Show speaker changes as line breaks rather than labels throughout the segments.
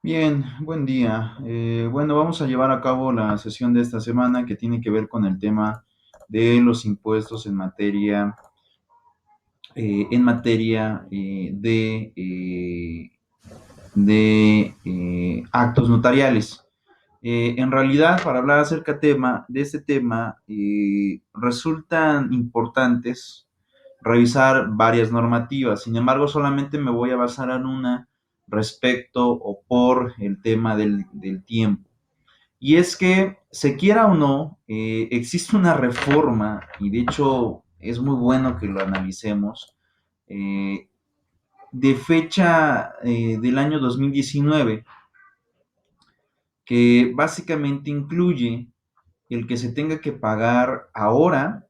Bien, buen día. Bueno, vamos a llevar a cabo la sesión de esta semana que tiene que ver con el tema de los impuestos en materia de actos notariales. En realidad, para hablar acerca de este tema, resultan importantes revisar varias normativas. Sin embargo, solamente me voy a basar en una respecto o por el tema del tiempo. Y es que, se quiera o no, existe una reforma, y de hecho es muy bueno que lo analicemos, eh, de fecha del año 2019, que básicamente incluye el que se tenga que pagar ahora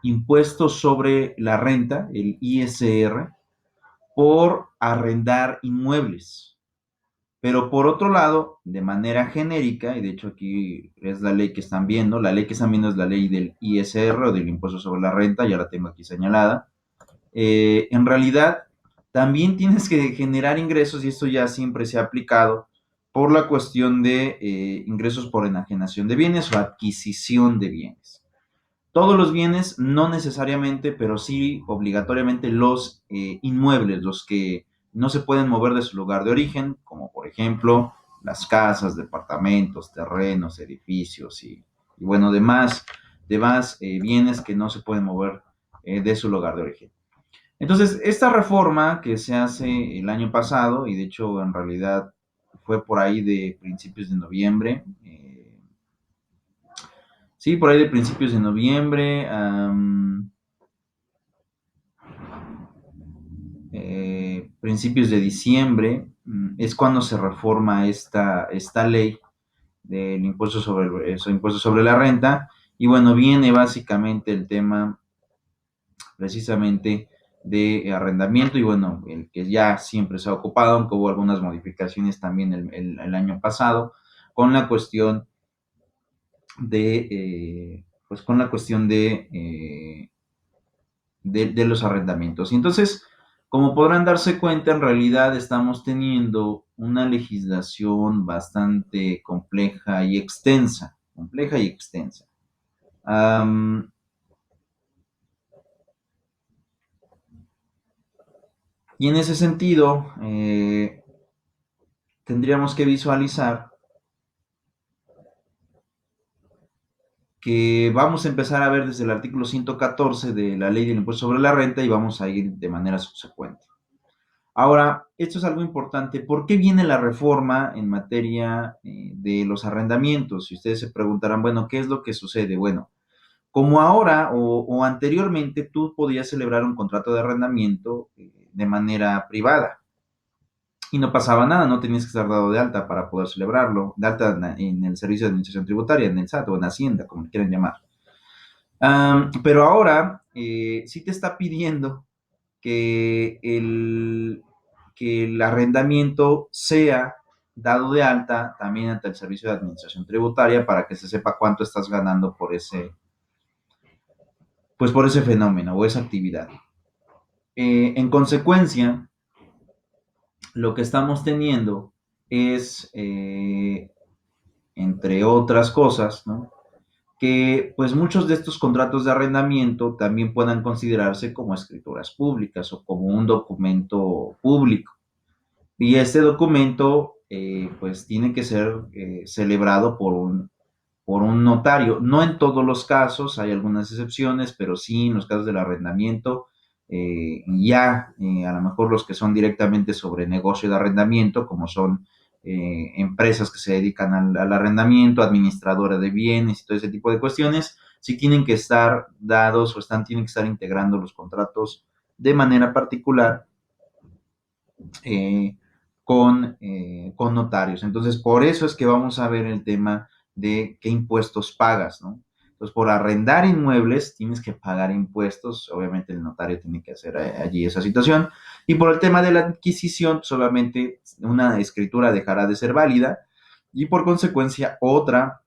impuestos sobre la renta, el ISR, por arrendar inmuebles. Pero por otro lado, de manera genérica, y de hecho aquí es la ley que están viendo, la ley que están viendo es la ley del ISR o del impuesto sobre la renta, ya la tengo aquí señalada. En realidad, también tienes que generar ingresos, y esto ya siempre se ha aplicado por la cuestión de ingresos por enajenación de bienes o adquisición de bienes. Todos los bienes, no necesariamente, pero sí obligatoriamente los inmuebles, los que no se pueden mover de su lugar de origen, como por ejemplo las casas, departamentos, terrenos, edificios y bueno, demás bienes que no se pueden mover de su lugar de origen. Entonces, esta reforma que se hace el año pasado, y de hecho en realidad fue por ahí de principios de noviembre, sí, por ahí de principios de noviembre, principios de diciembre, es cuando se reforma esta ley del impuesto sobre la renta. Y bueno, viene básicamente el tema precisamente de arrendamiento, y bueno, el que ya siempre se ha ocupado, aunque hubo algunas modificaciones también el año pasado, con la cuestión pues con la cuestión de los arrendamientos. Y entonces, como podrán darse cuenta, en realidad estamos teniendo una legislación bastante compleja y extensa, compleja y extensa. Um, y en ese sentido, tendríamos que visualizar que vamos a empezar a ver desde el artículo 114 de la ley del impuesto sobre la renta, y vamos a ir de manera subsecuente. Ahora, esto es algo importante. ¿Por qué viene la reforma en materia de los arrendamientos? Si ustedes se preguntarán, bueno, ¿qué es lo que sucede? Bueno, como ahora o anteriormente tú podías celebrar un contrato de arrendamiento de manera privada y no pasaba nada, no tenías que estar dado de alta para poder celebrarlo, de alta en el Servicio de Administración Tributaria, en el SAT o en Hacienda, como le quieran llamar. Pero ahora sí te está pidiendo que que el arrendamiento sea dado de alta también ante el Servicio de Administración Tributaria, para que se sepa cuánto estás ganando pues por ese fenómeno o esa actividad. En consecuencia, lo que estamos teniendo es, entre otras cosas, ¿no?, que pues muchos de estos contratos de arrendamiento también puedan considerarse como escrituras públicas o como un documento público. Y este documento pues tiene que ser celebrado por un notario. No en todos los casos, hay algunas excepciones, pero sí en los casos del arrendamiento, a lo mejor los que son directamente sobre negocio de arrendamiento, como son empresas que se dedican al arrendamiento, administradoras de bienes y todo ese tipo de cuestiones, sí tienen que estar dados o tienen que estar integrando los contratos de manera particular eh, con notarios. Entonces, por eso es que vamos a ver el tema de qué impuestos pagas, ¿no? Entonces, por arrendar inmuebles tienes que pagar impuestos, obviamente el notario tiene que hacer allí esa situación, y por el tema de la adquisición, solamente una escritura dejará de ser válida, y por consecuencia otra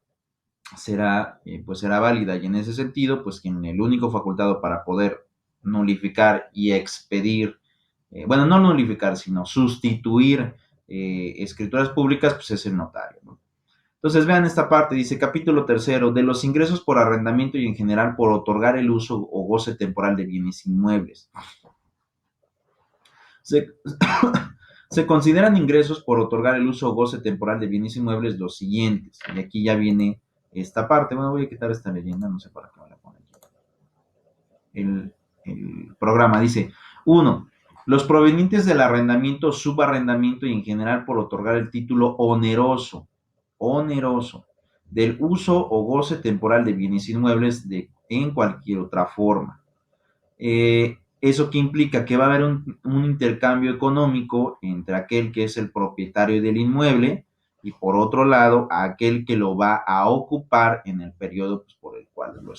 pues será válida, y en ese sentido, pues quien el único facultado para poder nulificar y expedir, bueno, no nulificar, sino sustituir escrituras públicas, pues es el notario, ¿no? Entonces vean esta parte, dice capítulo tercero, de los ingresos por arrendamiento y en general por otorgar el uso o goce temporal de bienes inmuebles. Se, se consideran ingresos por otorgar el uso o goce temporal de bienes inmuebles los siguientes. Y aquí ya viene esta parte. Bueno, voy a quitar esta leyenda, no sé para qué me la pone aquí. El programa dice, 1. Los provenientes del arrendamiento, subarrendamiento y en general por otorgar el título oneroso del uso o goce temporal de bienes inmuebles en cualquier otra forma. ¿Eso qué implica? Que va a haber un intercambio económico entre aquel que es el propietario del inmueble y por otro lado aquel que lo va a ocupar en el periodo pues, por el cual lo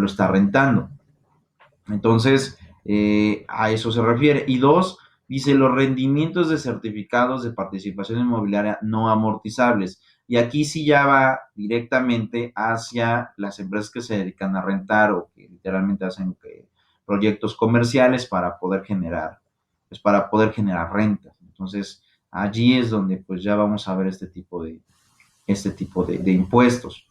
está rentando. Entonces, a eso se refiere. Y 2, dice los rendimientos de certificados de participación inmobiliaria no amortizables. Y aquí sí ya va directamente hacia las empresas que se dedican a rentar o que literalmente hacen proyectos comerciales pues para poder generar rentas. Entonces, allí es donde pues ya vamos a ver este tipo de impuestos.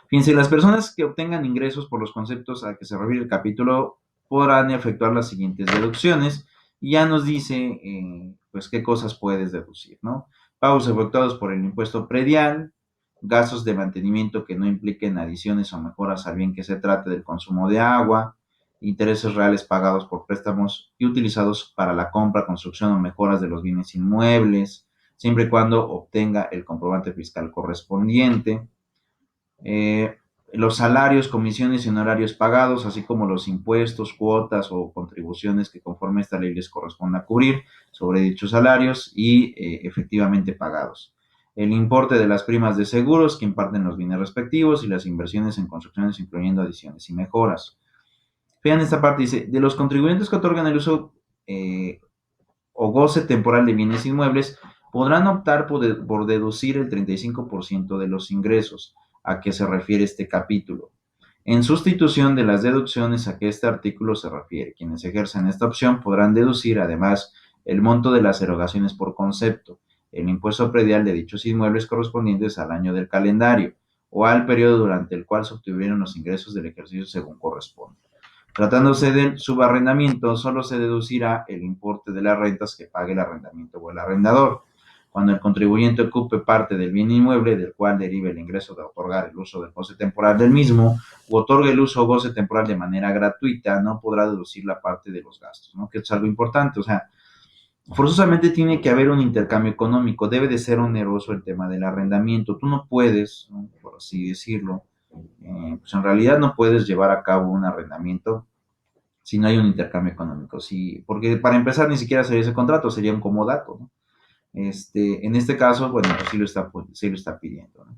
Fíjense, las personas que obtengan ingresos por los conceptos a que se refiere el capítulo podrán efectuar las siguientes deducciones y ya nos dice, pues, qué cosas puedes deducir, ¿no? Pagos efectuados por el impuesto predial, gastos de mantenimiento que no impliquen adiciones o mejoras al bien que se trate del consumo de agua, intereses reales pagados por préstamos y utilizados para la compra, construcción o mejoras de los bienes inmuebles, siempre y cuando obtenga el comprobante fiscal correspondiente, eh, los salarios, comisiones y honorarios pagados, así como los impuestos, cuotas o contribuciones que conforme esta ley les corresponda cubrir sobre dichos salarios y efectivamente pagados. El importe de las primas de seguros que imparten los bienes respectivos y las inversiones en construcciones incluyendo adiciones y mejoras. Vean esta parte, dice, de los contribuyentes que otorgan el uso o goce temporal de bienes inmuebles, podrán optar por deducir el 35% de los ingresos a que se refiere este capítulo, en sustitución de las deducciones a que este artículo se refiere. Quienes ejercen esta opción podrán deducir además el monto de las erogaciones por concepto, el impuesto predial de dichos inmuebles correspondientes al año del calendario o al periodo durante el cual se obtuvieron los ingresos del ejercicio según corresponde. Tratándose del subarrendamiento, solo se deducirá el importe de las rentas que pague el arrendamiento o el arrendador. Cuando el contribuyente ocupe parte del bien inmueble del cual derive el ingreso de otorgar el uso del goce temporal del mismo o otorgue el uso o goce temporal de manera gratuita, no podrá deducir la parte de los gastos, ¿no? Que es algo importante, o sea, forzosamente tiene que haber un intercambio económico, debe de ser oneroso el tema del arrendamiento. Tú no puedes, ¿no? Por así decirlo, pues en realidad no puedes llevar a cabo un arrendamiento si no hay un intercambio económico. Sí, porque para empezar ni siquiera sería ese contrato, sería un comodato, ¿no? En este caso, bueno, pues sí lo está pidiendo, ¿no?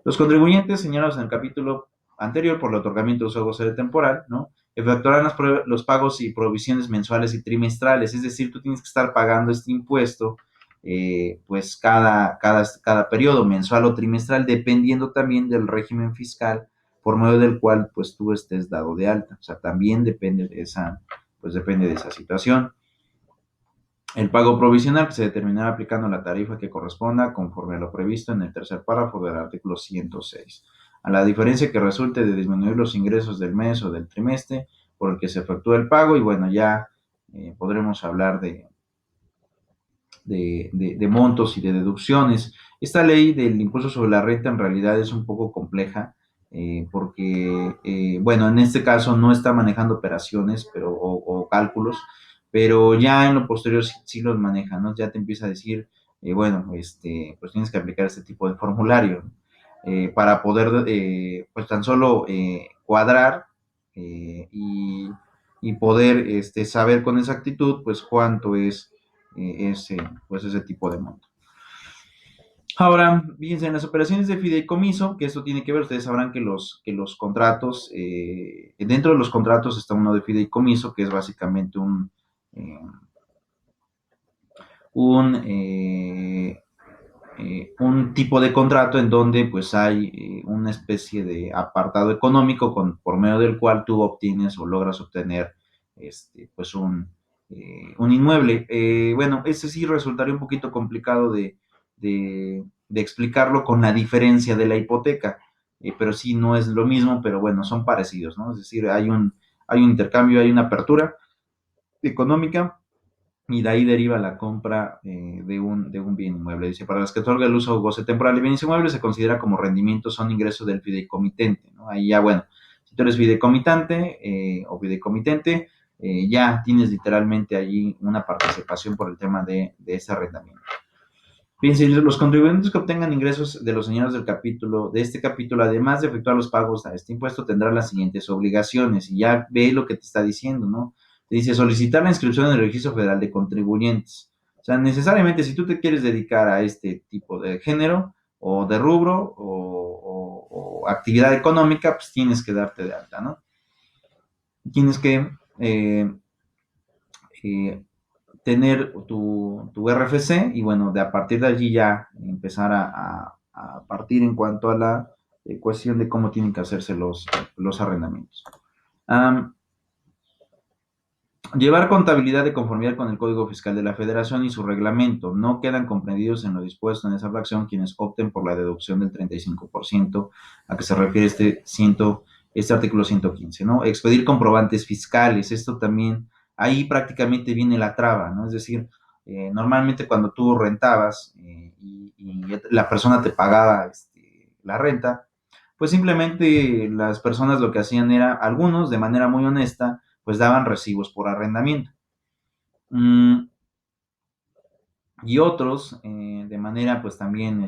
Los contribuyentes señalados en el capítulo anterior por el otorgamiento de uso goce temporal, ¿no? Efectuarán los pagos y provisiones mensuales y trimestrales, es decir, tú tienes que estar pagando este impuesto pues cada periodo mensual o trimestral, dependiendo también del régimen fiscal por medio del cual pues tú estés dado de alta. O sea, también depende de esa situación. El pago provisional que se determinará aplicando la tarifa que corresponda conforme a lo previsto en el tercer párrafo del artículo 106. A la diferencia que resulte de disminuir los ingresos del mes o del trimestre por el que se efectúa el pago y bueno, ya podremos hablar de montos y de deducciones. Esta ley del impuesto sobre la renta en realidad es un poco compleja porque, bueno, en este caso no está manejando operaciones o cálculos, pero ya en lo posterior sí los maneja, ¿no? Ya te empieza a decir, bueno, pues tienes que aplicar este tipo de formulario, ¿no? Para poder, pues tan solo cuadrar y poder saber con exactitud, pues cuánto es ese tipo de monto. Ahora, fíjense, en las operaciones de fideicomiso, que esto tiene que ver, ustedes sabrán que los contratos, dentro de los contratos está uno de fideicomiso, que es básicamente eh, un, eh, un tipo de contrato en donde pues hay una especie de apartado económico por medio del cual tú obtienes o logras obtener pues un inmueble. Bueno, ese sí resultaría un poquito complicado de explicarlo con la diferencia de la hipoteca, pero sí no es lo mismo, pero bueno, son parecidos, ¿no? Es decir, hay un intercambio, hay una apertura económica y de ahí deriva la compra de un bien inmueble. Dice, para las que otorga el uso o goce temporal de bienes inmuebles se considera como rendimiento, son ingresos del fideicomitente, ¿no? Ahí ya, bueno, si tú eres fideicomitante o fideicomitente, ya tienes literalmente allí una participación por el tema de ese arrendamiento. Fíjense, los contribuyentes que obtengan ingresos de los señores de este capítulo, además de efectuar los pagos a este impuesto, tendrán las siguientes obligaciones. Y ya ve lo que te está diciendo, ¿no? Te dice solicitar la inscripción en el Registro Federal de Contribuyentes. O sea, necesariamente si tú te quieres dedicar a este tipo de género o de rubro o actividad económica, pues tienes que darte de alta, ¿no? Tienes que eh, tener tu RFC y bueno, de a partir de allí ya empezar a partir en cuanto a la cuestión de cómo tienen que hacerse los arrendamientos. Um, Llevar contabilidad de conformidad con el Código Fiscal de la Federación y su reglamento. No quedan comprendidos en lo dispuesto en esa fracción quienes opten por la deducción del 35% a que se refiere este artículo 115, ¿no? Expedir comprobantes fiscales. Esto también, ahí prácticamente viene la traba, ¿no? Es decir, normalmente cuando tú rentabas y la persona te pagaba la renta, pues simplemente las personas lo que hacían era, algunos de manera muy honesta, pues daban recibos por arrendamiento. Y otros de manera pues también,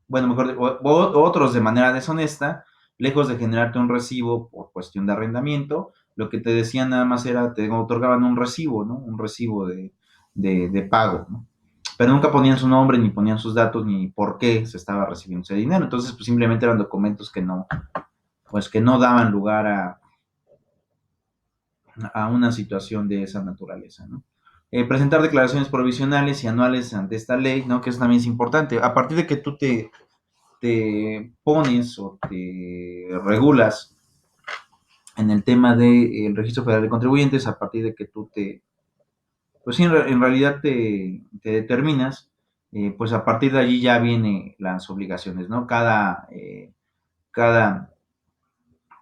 bueno, mejor, otros de manera deshonesta, lejos de generarte un recibo por cuestión de arrendamiento, lo que te decían nada más era, te otorgaban un recibo, ¿no? Un recibo de pago, ¿no? Pero nunca ponían su nombre, ni ponían sus datos, ni por qué se estaba recibiendo ese dinero. Entonces, pues simplemente eran documentos pues que no daban lugar a una situación de esa naturaleza, ¿no? Presentar declaraciones provisionales y anuales ante esta ley, ¿no? Que eso también es importante. A partir de que tú te pones o te regulas en el tema del Registro Federal de Contribuyentes, a partir de que tú pues sí, en realidad te determinas, pues a partir de allí ya vienen las obligaciones, ¿no? Cada,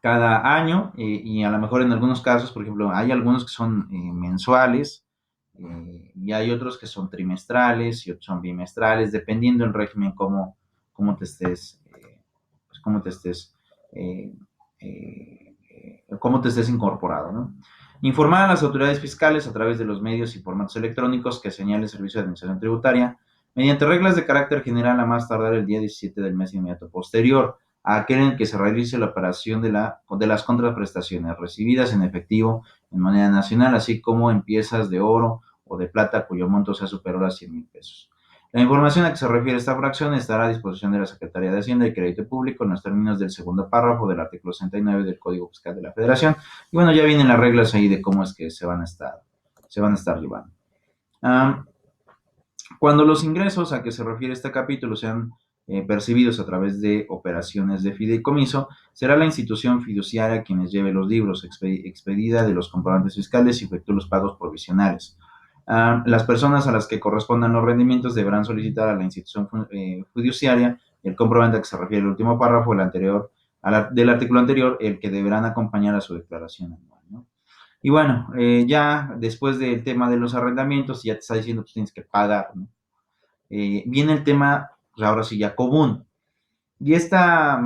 cada año y a lo mejor en algunos casos, por ejemplo, hay algunos que son mensuales y hay otros que son trimestrales y otros son bimestrales, dependiendo del régimen cómo te estés, pues eh, cómo te estés incorporado, ¿no? Informar a las autoridades fiscales a través de los medios y formatos electrónicos que señale el Servicio de Administración Tributaria mediante reglas de carácter general a más tardar el día 17 del mes inmediato posterior a aquel en que se realice la operación de las contraprestaciones recibidas en efectivo en moneda nacional, así como en piezas de oro o de plata cuyo monto sea superior a 100,000 pesos. La información a que se refiere esta fracción estará a disposición de la Secretaría de Hacienda y Crédito Público en los términos del segundo párrafo del artículo 69 del Código Fiscal de la Federación. Y bueno, ya vienen las reglas ahí de cómo es que se van a estar llevando. Um, Cuando los ingresos a que se refiere este capítulo sean percibidos a través de operaciones de fideicomiso, será la institución fiduciaria quienes lleve los libros, expedida de los comprobantes fiscales y efectúe los pagos provisionales. Las personas a las que correspondan los rendimientos deberán solicitar a la institución fiduciaria el comprobante a que se refiere el último párrafo del artículo anterior, el que deberán acompañar a su declaración anual, ¿no? Y bueno, ya después del tema de los arrendamientos, ya te está diciendo que tienes que pagar, ¿no? Viene el tema, pues ahora sí, ya común. Y esta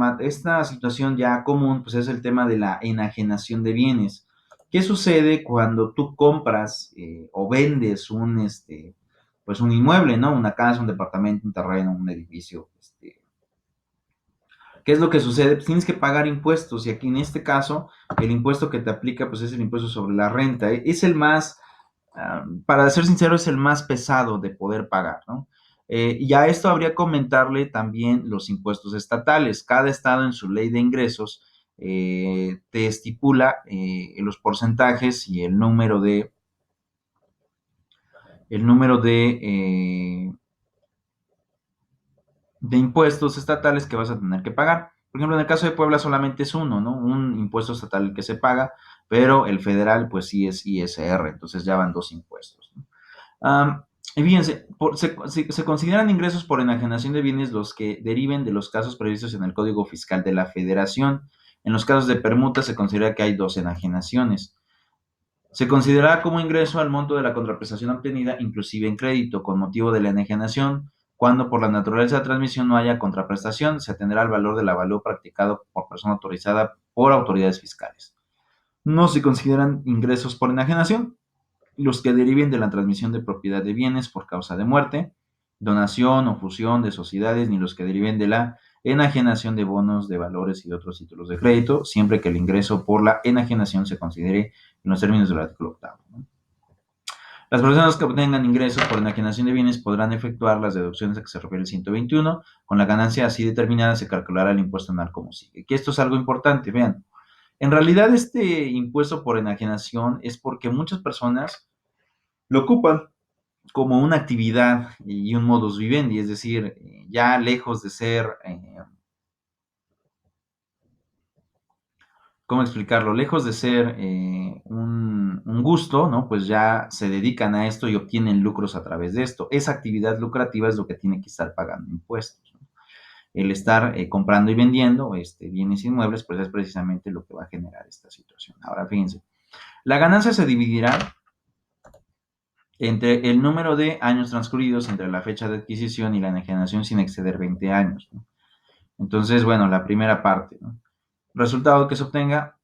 situación ya común, pues es el tema de la enajenación de bienes. ¿Qué sucede cuando tú compras o vendes pues un inmueble, ¿no? Una casa, un departamento, un terreno, un edificio. ¿Qué es lo que sucede? Pues tienes que pagar impuestos y aquí en este caso el impuesto que te aplica pues es el impuesto sobre la renta. Es el más, para ser sincero, es el más pesado de poder pagar, ¿no? Y a esto habría que comentarle también los impuestos estatales. Cada estado en su ley de ingresos te estipula los porcentajes y el número de impuestos estatales que vas a tener que pagar. Por ejemplo, en el caso de Puebla solamente es uno, ¿no? Un impuesto estatal que se paga, pero el federal pues sí es ISR, entonces ya van dos impuestos, ¿no? Y fíjense, se consideran ingresos por enajenación de bienes los que deriven de los casos previstos en el Código Fiscal de la Federación. En los casos de permuta se considera que hay dos enajenaciones. Se considerará como ingreso al monto de la contraprestación obtenida, inclusive en crédito, con motivo de la enajenación. Cuando por la naturaleza de transmisión no haya contraprestación, se atenderá al valor del avalúo practicado por persona autorizada por autoridades fiscales. No se consideran ingresos por enajenación los que deriven de la transmisión de propiedad de bienes por causa de muerte, donación o fusión de sociedades, ni los que deriven de la enajenación de bonos de valores y de otros títulos de crédito, siempre que el ingreso por la enajenación se considere en los términos del artículo octavo, ¿no? Las personas que obtengan ingresos por enajenación de bienes podrán efectuar las deducciones a que se refiere el 121. Con la ganancia así determinada se calculará el impuesto anual como sigue. Que esto es algo importante, vean. En realidad este impuesto por enajenación es porque muchas personas lo ocupan como una actividad y un modus vivendi, es decir, ya lejos de ser, ¿cómo explicarlo? Lejos de ser un gusto, ¿no? Pues ya se dedican a esto y obtienen lucros a través de esto. Esa actividad lucrativa es lo que tiene que estar pagando impuestos, ¿no? El estar comprando y vendiendo bienes inmuebles, pues es precisamente lo que va a generar esta situación. Ahora, fíjense, la ganancia se dividirá entre el número de años transcurridos entre la fecha de adquisición y la enajenación sin exceder 20 años, ¿no? Entonces, bueno, la primera parte, ¿no? Resultado que se obtenga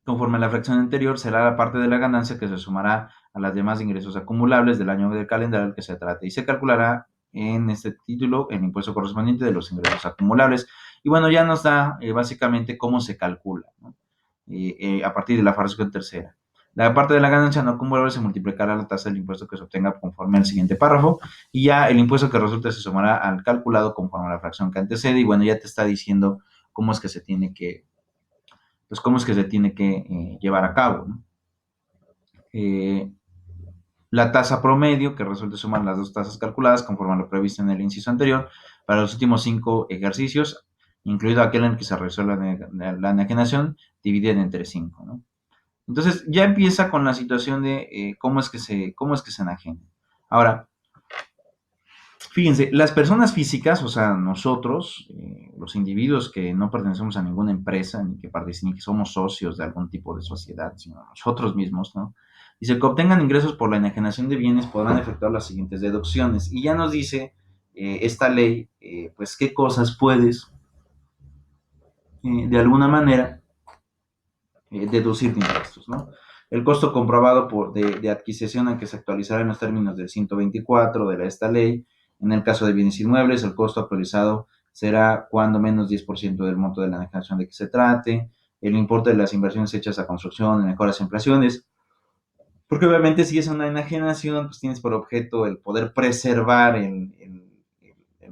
conforme a la fracción anterior será la parte de la ganancia que se sumará a las demás ingresos acumulables del año del calendario al que se trate y se calculará en este título el impuesto correspondiente de los ingresos acumulables. Y bueno, ya nos da básicamente cómo se calcula, ¿no? A partir de la fracción tercera. La parte de la ganancia no acumulable se multiplicará la tasa del impuesto que se obtenga conforme al siguiente párrafo y ya el impuesto que resulte se sumará al calculado conforme a la fracción que antecede y bueno, ya te está diciendo cómo es que se tiene que, pues cómo es que se tiene que llevar a cabo, ¿no? Eh, la tasa promedio que resulte sumar las dos tasas calculadas conforme a lo previsto en el inciso anterior para los últimos 5 ejercicios, incluido aquel en el que se realizó la enajenación, dividen entre 5, ¿no? Entonces ya empieza con la situación de cómo es que se enajena. Ahora, fíjense, las personas físicas, o sea, nosotros, los individuos que no pertenecemos a ninguna empresa, ni que somos socios de algún tipo de sociedad, sino nosotros mismos, ¿no? Dice que obtengan ingresos por la enajenación de bienes podrán efectuar las siguientes deducciones. Y ya nos dice esta ley, pues, qué cosas puedes, de alguna manera, deducir de impuestos, ¿no? El costo comprobado de adquisición en que se actualizará en los términos del 124 de esta ley. En el caso de bienes inmuebles, el costo actualizado será cuando menos 10% del monto de la enajenación de que se trate. El importe de las inversiones hechas a construcción, mejoras y ampliaciones. Porque obviamente si es una enajenación, pues tienes por objeto el poder preservar el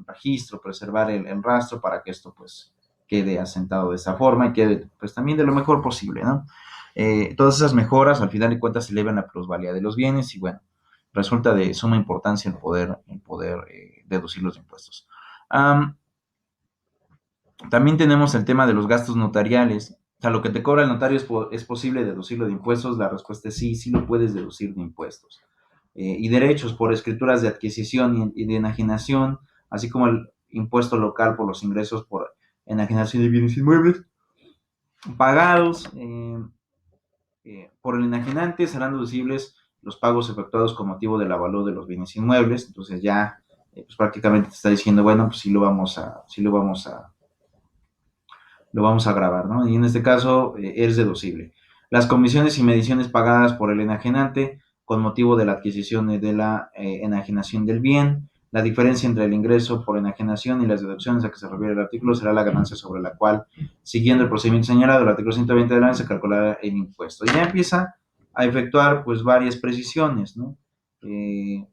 registro, preservar el rastro para que esto pues quede asentado de esa forma y quede pues también de lo mejor posible, ¿no? Todas esas mejoras al final de cuentas elevan la plusvalía de los bienes y bueno, resulta de suma importancia el poder deducir los impuestos. También tenemos el tema de los gastos notariales. O sea, lo que te cobra el notario es posible deducirlo de impuestos. La respuesta es sí, sí lo puedes deducir de impuestos. Y derechos por escrituras de adquisición y de enajenación, así como el impuesto local por los ingresos por enajenación de bienes inmuebles pagados por el enajenante serán deducibles los pagos efectuados con motivo del avalúo de los bienes inmuebles. Entonces ya pues prácticamente te está diciendo, bueno, pues lo vamos a grabar, ¿no? Y en este caso es deducible. Las comisiones y mediciones pagadas por el enajenante con motivo de la adquisición y de la enajenación del bien. La diferencia entre el ingreso por enajenación y las deducciones a que se refiere el artículo será la ganancia sobre la cual, siguiendo el procedimiento señalado del artículo 120 de la ley, se calculará el impuesto. Y ya empieza a efectuar pues varias precisiones, ¿no? Y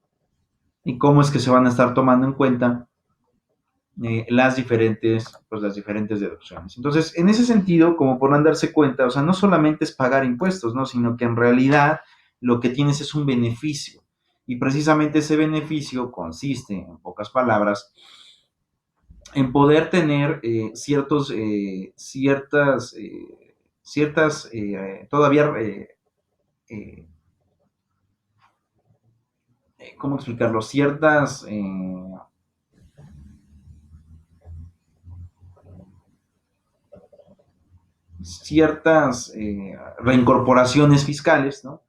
cómo es que se van a estar tomando en cuenta las diferentes deducciones. Entonces, en ese sentido, como podrán darse cuenta, o sea, no solamente es pagar impuestos, ¿no? Sino que en realidad lo que tienes es un beneficio. Y precisamente ese beneficio consiste, en pocas palabras, en poder tener ciertas ciertas, todavía, ¿cómo explicarlo? Ciertas reincorporaciones fiscales, ¿no?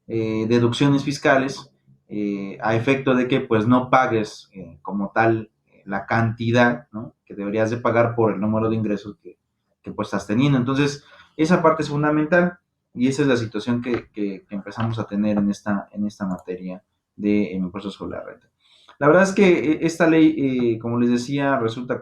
Deducciones fiscales, a efecto de que pues no pagues como tal la cantidad, ¿no?, que deberías de pagar por el número de ingresos que pues estás teniendo. Entonces, esa parte es fundamental y esa es la situación que empezamos a tener en esta materia de impuestos sobre la renta. La verdad es que esta ley, como les decía, resulta